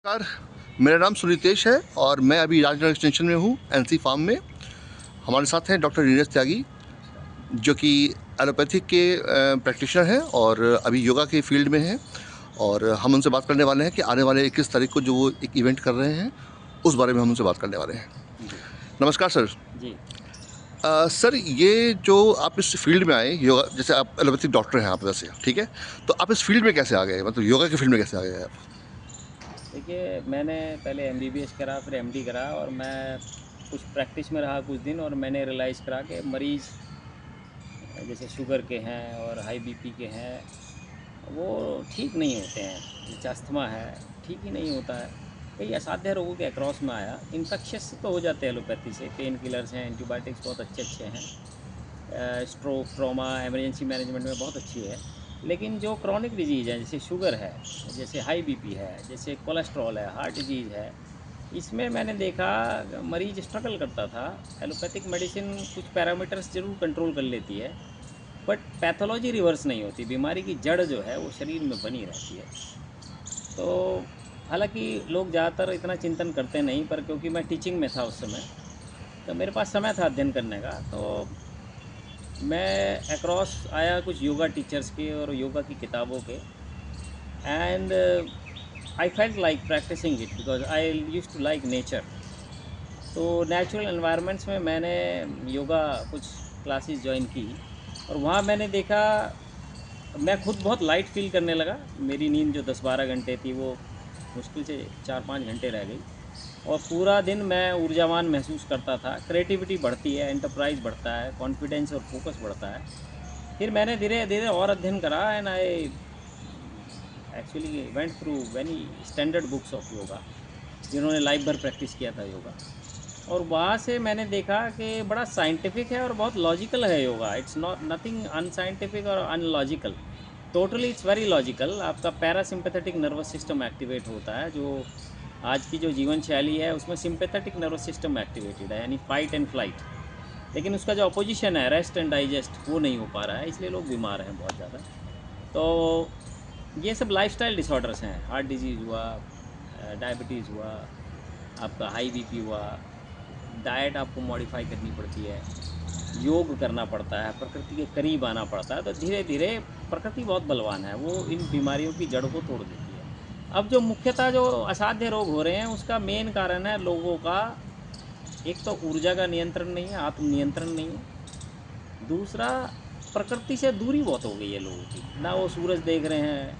नमस्कार, मेरा नाम सुनीतेश है और मैं अभी राजनगर एक्सटेंशन में हूँ, एनसी फार्म में। हमारे साथ हैं डॉक्टर नीरज त्यागी, जो कि एलोपैथिक के प्रैक्टिशनर हैं और अभी योगा के फील्ड में हैं। और हम उनसे बात करने वाले हैं कि आने वाले 21 तारीख को जो वो एक इवेंट कर रहे हैं, उस बारे में हम उनसे बात करने वाले हैं। जी। नमस्कार सर। जी। सर, ये जो आप इस फील्ड में आए, योगा, जैसे आप एलोपैथिक डॉक्टर हैं आप वैसे, ठीक है? तो आप इस फील्ड में कैसे आ गए? मतलब योगा के फील्ड में कैसे आ गए आप? देखिए, मैंने पहले एमबीबीएस करा, फिर एमडी करा और मैं कुछ प्रैक्टिस में रहा कुछ दिन और मैंने रियलाइज़ करा कि मरीज़ जैसे शुगर के हैं और हाई बीपी के हैं, वो ठीक नहीं होते हैं। जैसे अस्थमा है, ठीक ही नहीं होता है। कई असाध्य रोगों के अक्रॉस में आया। इन्फेक्शियस तो हो जाते हैं एलोपैथी से, पेन किलर्स हैं, एंटीबायोटिक्स बहुत अच्छे-अच्छे हैं। स्ट्रोक, ट्रॉमा, इमरजेंसी मैनेजमेंट में बहुत अच्छी है। लेकिन जो क्रॉनिक डिजीज़ है, जैसे शुगर है, जैसे हाई बीपी है, जैसे कोलेस्ट्रॉल है, हार्ट डिजीज़ है, इसमें मैंने देखा मरीज़ स्ट्रगल करता था। एलोपैथिक मेडिसिन कुछ पैरामीटर्स ज़रूर कंट्रोल कर लेती है, बट पैथोलॉजी रिवर्स नहीं होती। बीमारी की जड़ जो है वो शरीर में बनी रहती है। तो हालाँकि लोग ज़्यादातर इतना चिंतन करते नहीं, पर क्योंकि मैं टीचिंग में था उस समय, तो मेरे पास समय था अध्ययन करने का, तो मैं अक्रॉस आया कुछ योगा टीचर्स के और योगा की किताबों के, and I felt like practising it because I used to like nature. तो नेचुरल एनवायरनमेंट्स में मैंने योगा कुछ क्लासेस ज्वाइन की और वहाँ मैंने देखा, मैं खुद बहुत लाइट फील करने लगा। मेरी नींद जो 10-12 घंटे थी वो मुश्किल से 4-5 घंटे रह गई और पूरा दिन मैं ऊर्जावान महसूस करता था। क्रिएटिविटी बढ़ती है, एंटरप्राइज बढ़ता है, कॉन्फिडेंस और फोकस बढ़ता है। फिर मैंने धीरे धीरे और अध्ययन करा and I actually went through many standard books of yoga, जिन्होंने लाइफ भर प्रैक्टिस किया था योगा। और वहाँ से मैंने देखा कि बड़ा साइंटिफिक है और बहुत लॉजिकल है yoga. It's not nothing unscientific और unlogical, totally it's very logical. आपका पैरासिम्पैथेटिक नर्वस सिस्टम एक्टिवेट होता है। जो आज की जो जीवन शैली है उसमें सिंपैथेटिक नर्वस सिस्टम एक्टिवेटेड है, यानी फाइट एंड फ्लाइट। लेकिन उसका जो अपोजिशन है, रेस्ट एंड डाइजेस्ट, वो नहीं हो पा रहा है, इसलिए लोग बीमार हैं बहुत ज़्यादा। तो ये सब लाइफस्टाइल डिसऑर्डर्स हैं। हार्ट डिजीज़ हुआ, डायबिटीज़ हुआ, आपका हाई बीपी हुआ, डाइट आपको मॉडिफाई करनी पड़ती है, योग करना पड़ता है, प्रकृति के करीब आना पड़ता है। तो धीरे धीरे प्रकृति बहुत बलवान है, वो इन बीमारियों की जड़ को तोड़ देती है। अब जो मुख्यतः जो असाध्य रोग हो रहे हैं, उसका मेन कारण है लोगों का, एक तो ऊर्जा का नियंत्रण नहीं है, आत्म नियंत्रण नहीं है। दूसरा, प्रकृति से दूरी बहुत हो गई है लोगों की। ना वो सूरज देख रहे हैं,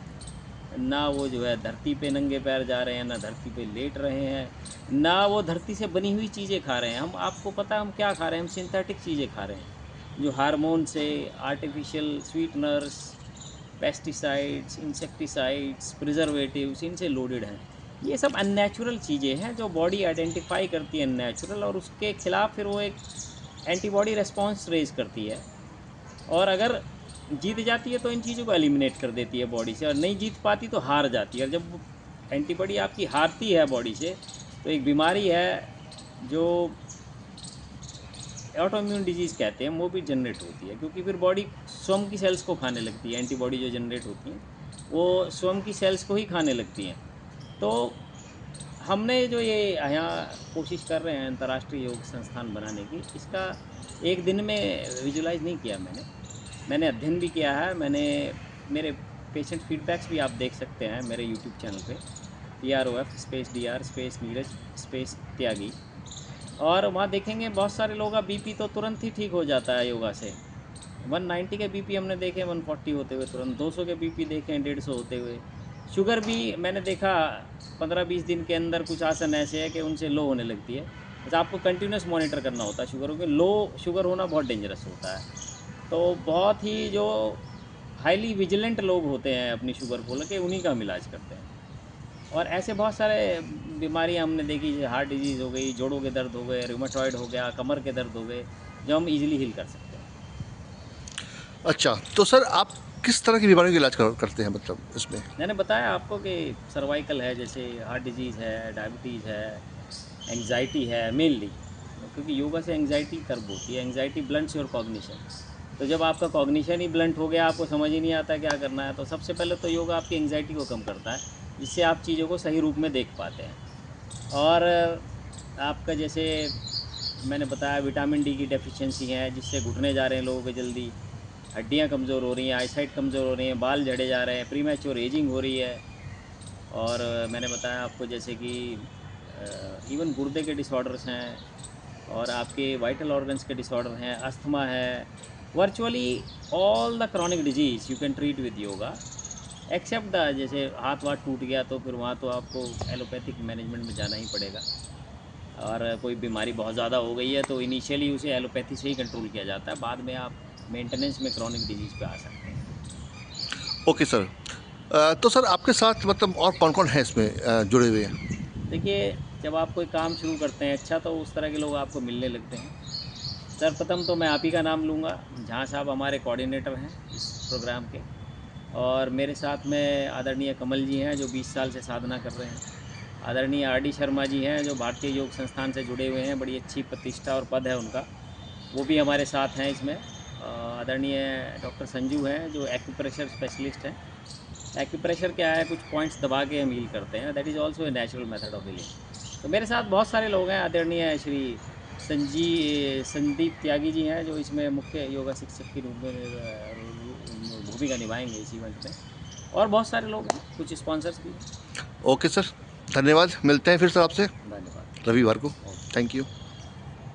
ना वो जो है धरती पे नंगे पैर जा रहे हैं, ना धरती पे लेट रहे हैं, ना वो धरती से बनी हुई चीज़ें खा रहे हैं। हम, आपको पता है हम क्या खा रहे हैं? हम सिंथेटिक चीज़ें खा रहे हैं, जो हार्मोन से, artificial sweeteners, pesticides, insecticides, preservatives, इनसे लोडेड हैं। ये सब अननेचुरल चीज़ें हैं जो बॉडी आइडेंटिफाई करती है अननेचुरल, और उसके खिलाफ फिर वो एक एंटीबॉडी रिस्पॉन्स रेज करती है। और अगर जीत जाती है तो इन चीज़ों को एलिमिनेट कर देती है बॉडी से, और नहीं जीत पाती तो हार जाती है। और जब एंटीबॉडी आपकी हारती है बॉडी से, तो एक बीमारी है जो ऑटोइम्यून डिजीज़ कहते हैं, वो भी जनरेट होती है, क्योंकि फिर बॉडी स्वयं की सेल्स को खाने लगती है। एंटीबॉडी जो जनरेट होती हैं वो स्वयं की सेल्स को ही खाने लगती हैं। तो हमने जो ये यहाँ कोशिश कर रहे हैं अंतर्राष्ट्रीय योग संस्थान बनाने की, इसका एक दिन में विजुलाइज नहीं किया मैंने अध्ययन भी किया है। मैंने मेरे पेशेंट फीडबैक्स भी आप देख सकते हैं मेरे यूट्यूब चैनल पे, PROF space DR space Neeraj space Tyagi. और वहाँ देखेंगे बहुत सारे लोगों का बीपी तो तुरंत ही ठीक हो जाता है योगा से। 190 के बीपी हमने देखे 140 होते हुए तुरंत, 200 के बीपी देखे 150 होते हुए। शुगर भी मैंने देखा 15-20 दिन के अंदर कुछ आसन ऐसे है कि उनसे लो होने लगती है। बस आपको कंटिन्यूस मॉनिटर करना होता है शुगर, क्योंकि लो शुगर होना बहुत डेंजरस होता है। तो बहुत ही जो हाईली विजिलेंट लोग होते हैं अपनी शुगर को लेके, उन्हीं का हम इलाज करते हैं। और ऐसे बहुत सारे बीमारियां हमने देखी, जैसे हार्ट डिजीज़ हो गई, जोड़ों के दर्द हो गए, रूमेटॉइड हो गया, कमर के दर्द हो गए, जो हम इजीली हील कर सकते हैं। अच्छा, तो सर आप किस तरह की बीमारियों का इलाज करते हैं, मतलब इसमें? मैंने बताया आपको कि सर्वाइकल है, जैसे हार्ट डिजीज़ है, डायबिटीज़ है, एंग्जाइटी है मेनली, क्योंकि योगा से एंग्जाइटी कर्ब होती है। Anxiety blunts your cognition. तो जब आपका कॉग्निशन ही ब्लंट हो गया, आपको समझ ही नहीं आता क्या करना है, तो सबसे पहले तो योगा आपकी एंग्जाइटी को कम करता है। जिससे आप चीज़ों को सही रूप में देख पाते हैं। और आपका जैसे मैंने बताया विटामिन डी की डेफिशिएंसी है, जिससे घुटने जा रहे हैं लोगों के जल्दी, हड्डियां कमज़ोर हो रही हैं, आईसाइट कमज़ोर हो रही हैं, बाल झड़े जा रहे हैं, प्रीमैच्योर एजिंग हो रही है। और मैंने बताया आपको जैसे कि इवन गुर्दे के डिसऑर्डर्स हैं और आपके वाइटल ऑर्गन्स के डिसऑर्डर हैं, अस्थमा है, virtually all the chronic diseases you can treat with yoga, except the जैसे हाथ वाथ टूट गया तो फिर वहाँ तो आपको एलोपैथिक मैनेजमेंट में जाना ही पड़ेगा। और कोई बीमारी बहुत ज़्यादा हो गई है तो इनिशियली उसे एलोपैथी से ही कंट्रोल किया जाता है, बाद में आप मेंटेनेंस में क्रॉनिक डिजीज़ पे आ सकते हैं। Okay sir. तो सर आपके साथ मतलब और कौन-कौन है इसमें जुड़े हुए हैं? देखिए, जब आप कोई काम शुरू करते हैं अच्छा, तो उस तरह के लोग आपको मिलने लगते हैं। सर्वप्रथम तो मैं आप ही का नाम लूँगा, जहाँ साहब हमारे कोऑर्डिनेटर हैं इस प्रोग्राम के। और मेरे साथ में आदरणीय कमल जी हैं, जो 20 साल से साधना कर रहे हैं। आदरणीय आर डी शर्मा जी हैं, जो भारतीय योग संस्थान से जुड़े हुए हैं, बड़ी अच्छी प्रतिष्ठा और पद है उनका, वो भी हमारे साथ हैं इसमें। आदरणीय डॉक्टर संजू हैं, जो एक्यूप्रेशर स्पेशलिस्ट हैं। एक्यूप्रेशर क्या है, कुछ पॉइंट्स दबा के हम हील करते हैं, that is also a natural method of healing. तो मेरे साथ बहुत सारे लोग हैं। आदरणीय श्री संदीप त्यागी जी हैं, जो इसमें मुख्य योगा शिक्षक के रूप में भूमिका निभाएंगे इस इवेंट में। और बहुत सारे लोग हैं, कुछ स्पॉन्सर्स भी हैं। ओके सर, धन्यवाद। मिलते हैं फिर सर आपसे धन्यवाद। रविवार को। ओके। Thank you.